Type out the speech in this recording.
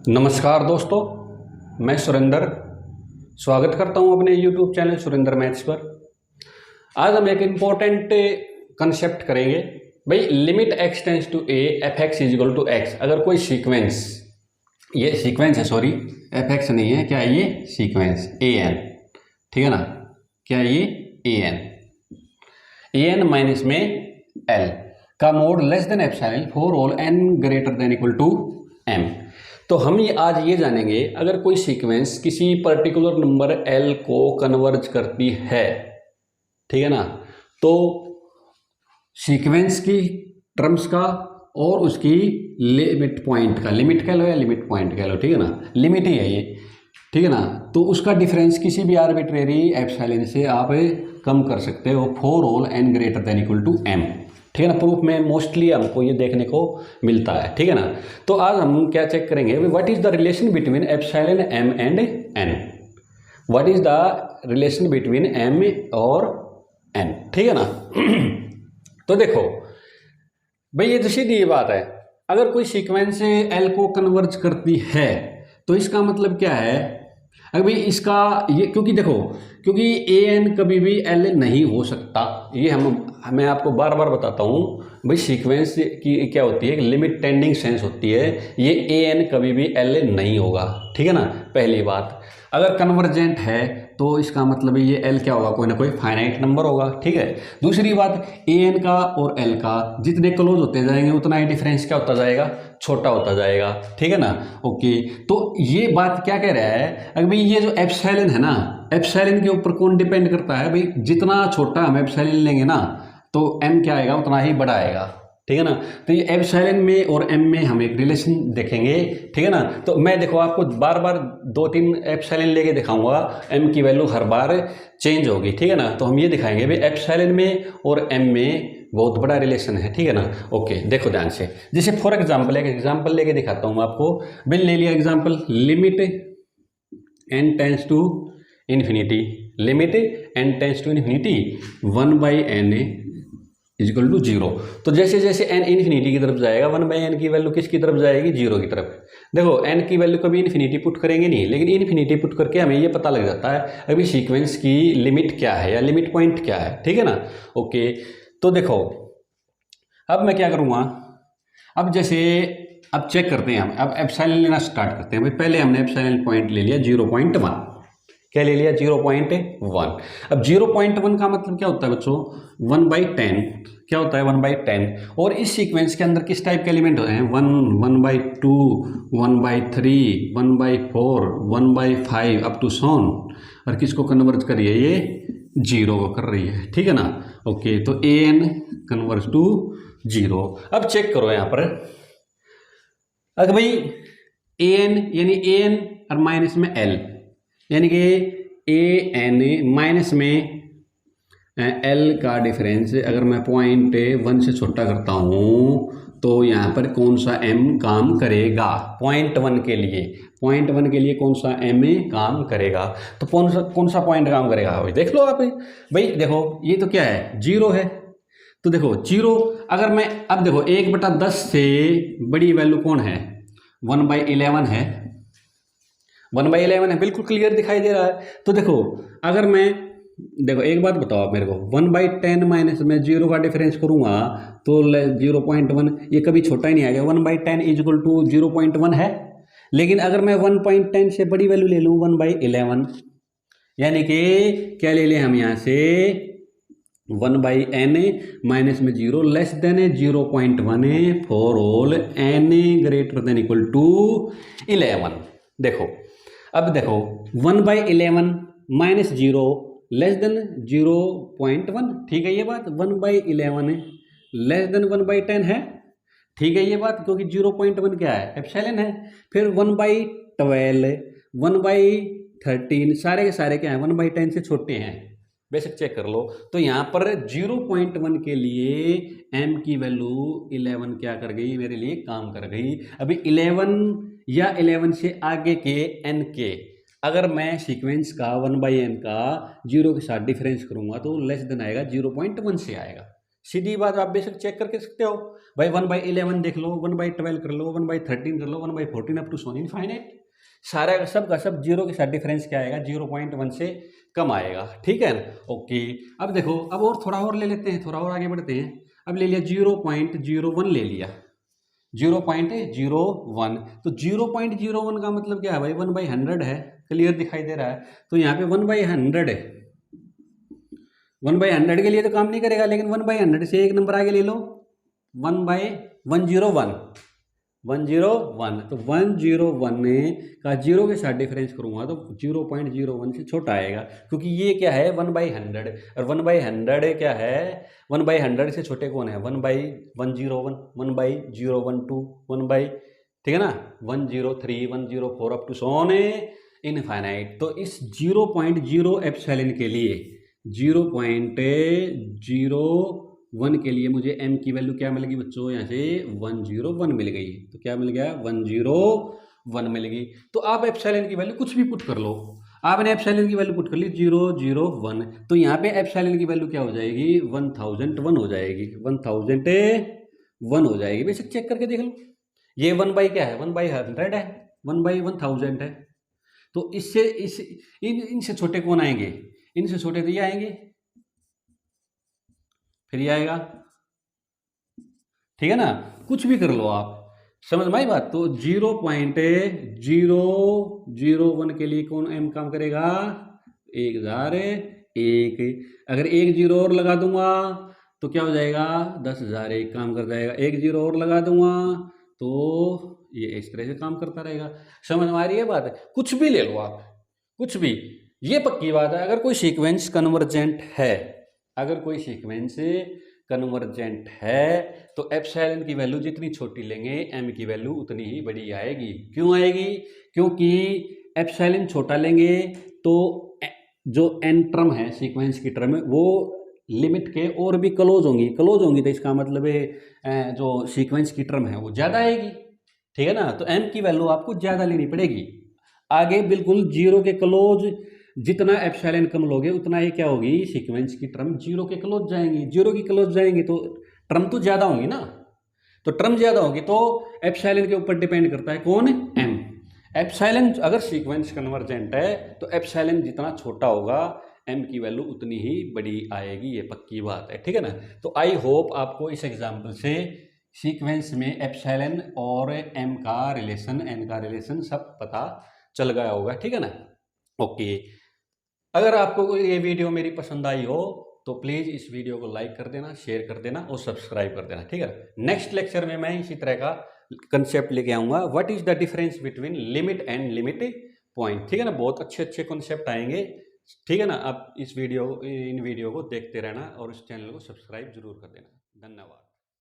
नमस्कार दोस्तों, मैं सुरेंद्र स्वागत करता हूं अपने YouTube चैनल सुरेंद्र मैथ्स पर। आज हम एक इम्पोर्टेंट कंसेप्ट करेंगे। भाई limit x tends to a f x is equal to x. अगर कोई सीक्वेंस, ये सीक्वेंस है, सॉरी एफ एक्स नहीं है, क्या है ये सीक्वेंस a n, ठीक है ना, क्या है ये a n माइनस में l का mod less than epsilon for all n greater than equal to m। तो हम ये आज ये जानेंगे, अगर कोई सीक्वेंस किसी पर्टिकुलर नंबर l को कन्वर्ज करती है, ठीक है ना, तो सीक्वेंस की टर्म्स का और उसकी लिमिट पॉइंट का, लिमिट कह लो या लिमिट पॉइंट कह लो, ठीक है ना, लिमिट ही है ये, ठीक है ना, तो उसका डिफरेंस किसी भी आर्बिट्रेरी एप्सिलॉन से आप कम कर सकते हो for all n greater than equal to m, ठीक है ना। प्रूफ में मोस्टली हमको ये देखने को मिलता है, ठीक है ना। तो आज हम क्या चेक करेंगे, what is the relation between epsilon m and n, what is the relation between m और n, ठीक है ना। तो देखो भाई, ये तो सीधी बात है, अगर कोई सीक्वेंस l को कन्वर्ज करती है तो इसका मतलब क्या है, अगर भाई इसका ये, क्योंकि देखो, क्योंकि a n कभी भी l नहीं हो सकता, ये मैं आपको बार बार बताता हूँ भाई। सीक्वेंस की क्या होती है, लिमिट टेंडिंग सेंस होती है, ये a n कभी भी l नहीं होगा, ठीक है ना, पहली बात। अगर कन्वर्जेंट है तो इसका मतलब ये l क्या होगा, कोई ना कोई फाइनाइट नंबर होगा, ठीक है। दूसरी बात, a n का और l का जितने क्लोज होते जाएंगे उतना ही डिफरेंस क्या होता जाएगा, छोटा होता जाएगा, ठीक है ना। ओके, तो ये बात क्या कह रहा है, अगर भाई ये जो एप्सिलॉन है ना, एप्सिलॉन के ऊपर कौन डिपेंड करता है, भाई जितना छोटा हम एप्सिलॉन लेंगे ना तो m क्या आएगा उतना ही बड़ा आएगा, ठीक है ना। तो ये एप्सिलॉन में और m में हम एक रिलेशन देखेंगे, ठीक है ना। तो मैं देखो आपको बार बार 2-3 एप्सिलॉन लेके दिखाऊंगा, m की वैल्यू हर बार चेंज होगी, ठीक है ना। तो हम ये दिखाएंगे भाई एप्सिलॉन में और m में बहुत बड़ा रिलेशन है, ठीक है ना। ओके, देखो ध्यान से, जैसे फॉर एग्जाम्पल एक एग्जाम्पल लेके दिखाता हूँ आपको। भाई ले लिया example, limit n tends to infinity, limit n tends to infinity 1/n is equal to 0। तो जैसे जैसे n इन्फिनिटी की तरफ जाएगा 1/n की वैल्यू किसकी तरफ जाएगी, 0 की तरफ। देखो n की वैल्यू कभी इन्फिनिटी पुट करेंगे नहीं, लेकिन इन्फिनिटी पुट करके हमें ये पता लग जाता है अभी सीक्वेंस की लिमिट क्या है या लिमिट पॉइंट क्या है, ठीक है ना। ओके, तो देखो अब मैं क्या करूँगा, अब जैसे अब चेक करते हैं हम, अब एप्सिलॉन लेना स्टार्ट करते हैं। भाई पहले हमने एप्सिलॉन पॉइंट ले लिया 0.1, क्या ले लिया 0.1। अब 0.1 का मतलब क्या होता है बच्चों, 1/10, क्या होता है 1/10। और इस सीक्वेंस के अंदर किस टाइप के एलिमेंट होते हैं, 1, 1/2, 1/3, 1/4, 1/5 अप टू सोन, और किसको कन्वर्ज कर रही है, ये 0 को कर रही है, ठीक है ना। ओके, तो an कन्वर्ज टू 0। अब चेक करो यहाँ पर, अगर भाई an यानी an और माइनस में l, यानी कि ए एन माइनस में एल का डिफरेंस अगर मैं 0.1 से छोटा करता हूँ तो यहाँ पर कौन सा m काम करेगा, 0.1 के लिए, 0.1 के लिए कौन सा m काम करेगा, तो कौन सा पॉइंट काम करेगा, भाई देख लो आप। भाई देखो ये तो क्या है, 0 है, तो देखो 0, अगर मैं अब देखो 1/10 से बड़ी वैल्यू कौन है, 1/11 है, 1/11 है, बिल्कुल क्लियर दिखाई दे रहा है। तो देखो अगर मैं, देखो एक बात बताओ आप मेरे को, 1/10 माइनस में 0 का डिफरेंस करूंगा तो 0.1, ये कभी छोटा ही नहीं आएगा, 1/10 इज इक्वल टू 0.1 है। लेकिन अगर मैं 1.10 से बड़ी वैल्यू ले लूँ 1/11, यानी कि क्या ले लें हम यहाँ से 1/n माइनस में 0 less than 0.1 for all n greater than equal to 11। देखो अब देखो 1/11 माइनस 0 लेस देन 0.1, ठीक है ये बात, 1/11 लेस देन 1/10 है, ठीक है ये बात, क्योंकि 0.1 क्या है, एप्सिलॉन है। फिर 1/12, 1/13 सारे के सारे क्या है, 1/10 से छोटे हैं, बेशक चेक कर लो। तो यहाँ पर 0.1 के लिए m की वैल्यू 11 क्या कर गई, मेरे लिए काम कर गई। अभी 11 या 11 से आगे के n के अगर मैं सीक्वेंस का 1/n का 0 के साथ डिफरेंस करूंगा तो लेस देन आएगा, 0.1 से आएगा, सीधी बात, आप बेशक चेक करके सकते हो भाई, 1/11 देख लो, 1/12 कर लो, 1/13 कर लो, 1/14 अप टू सोन इनफाइनाइट, सारा सब का सब जीरो के साथ डिफरेंस क्या आएगा, 0.1 से कम आएगा, ठीक है ना। ओके, अब देखो, अब और थोड़ा और ले लेते हैं, थोड़ा और आगे बढ़ते हैं। अब ले लिया 0.01 ले लिया, 0.01, तो 0.01 का मतलब क्या है भाई, 1/100 है, क्लियर दिखाई दे रहा है। तो यहाँ पे 1/100 है, 1/100 के लिए तो काम नहीं करेगा, लेकिन 1/100 से एक नंबर आगे ले लो, 1/101, 101, तो 101 का जीरो के साथ डिफरेंस करूंगा तो 0.01 से छोटा आएगा, क्योंकि ये क्या है 1/100, और 1/100 क्या है, 1/100 से छोटे कौन है, 1/101, 1/012, 1/, ठीक है ना, 103, 104 अप टू सोन इनफाइनाइट। तो इस 0.0 एप्सिलॉन के लिए 0.01 के लिए मुझे m की वैल्यू क्या मिल गई बच्चों, यहाँ से 101 मिल गई, तो क्या मिल गया, 101 मिल गई। तो आप एप्सिलॉन की वैल्यू कुछ भी पुट कर लो, आपने एप्सिलॉन की वैल्यू पुट कर ली 001, तो यहाँ पे एप्सिलॉन की वैल्यू क्या हो जाएगी, 1001 हो जाएगी, 1001 हो जाएगी, बेशक चेक करके देख लो। ये 1 बाई क्या है, 1/100 है, 1/1000 है, तो इससे इनसे छोटे कौन आएंगे, इनसे छोटे तो ये आएंगे, फिर ये आएगा, ठीक है ना, कुछ भी कर लो आप, समझ में आई बात। तो 0.001 के लिए कौन m काम करेगा, 1001, अगर एक जीरो और लगा दूंगा तो क्या हो जाएगा, 10,000 एक काम कर जाएगा, एक जीरो और लगा दूंगा तो ये इस तरह से काम करता रहेगा। समझ में आ रही है बात, कुछ भी ले लो आप, कुछ भी, ये पक्की बात है। अगर कोई सीक्वेंस कन्वर्जेंट है, अगर कोई सीक्वेंस कन्वर्जेंट है तो एप्सिलॉन की वैल्यू जितनी छोटी लेंगे m की वैल्यू उतनी ही बड़ी आएगी। क्यों आएगी, क्योंकि एप्सिलॉन छोटा लेंगे तो जो n टर्म है सीक्वेंस की टर्म, वो लिमिट के और भी क्लोज होंगी, क्लोज होंगी तो इसका मतलब है जो सीक्वेंस की टर्म है वो ज़्यादा आएगी, ठीक है ना। तो m की वैल्यू आपको ज़्यादा लेनी पड़ेगी। आगे बिल्कुल जीरो के क्लोज, जितना एप्सिलॉन कम लोगे उतना ही क्या होगी, सीक्वेंस की टर्म जीरो के क्लोज जाएंगी, जीरो की क्लोज जाएंगी तो टर्म तो ज़्यादा होंगी ना, तो टर्म ज़्यादा होगी तो एप्सिलॉन के ऊपर डिपेंड करता है कौन, m। एप्सिलॉन अगर सीक्वेंस कन्वर्जेंट है तो एप्सिलॉन जितना छोटा होगा m की वैल्यू उतनी ही बड़ी आएगी, ये पक्की बात है, ठीक है ना। तो आई होप आपको इस एग्जाम्पल से सीक्वेंस में एप्सिलॉन और m का रिलेशन, n का रिलेशन सब पता चल गया होगा, ठीक है ना। ओके, अगर आपको ये वीडियो मेरी पसंद आई हो तो प्लीज़ इस वीडियो को लाइक कर देना, शेयर कर देना और सब्सक्राइब कर देना, ठीक है। नेक्स्ट लेक्चर में मैं इसी तरह का कंसेप्ट लेके आऊँगा, what is the difference between limit and limit point, ठीक है ना। बहुत अच्छे अच्छे कंसेप्ट आएंगे, ठीक है ना। आप इन वीडियो को देखते रहना और इस चैनल को सब्सक्राइब जरूर कर देना। धन्यवाद।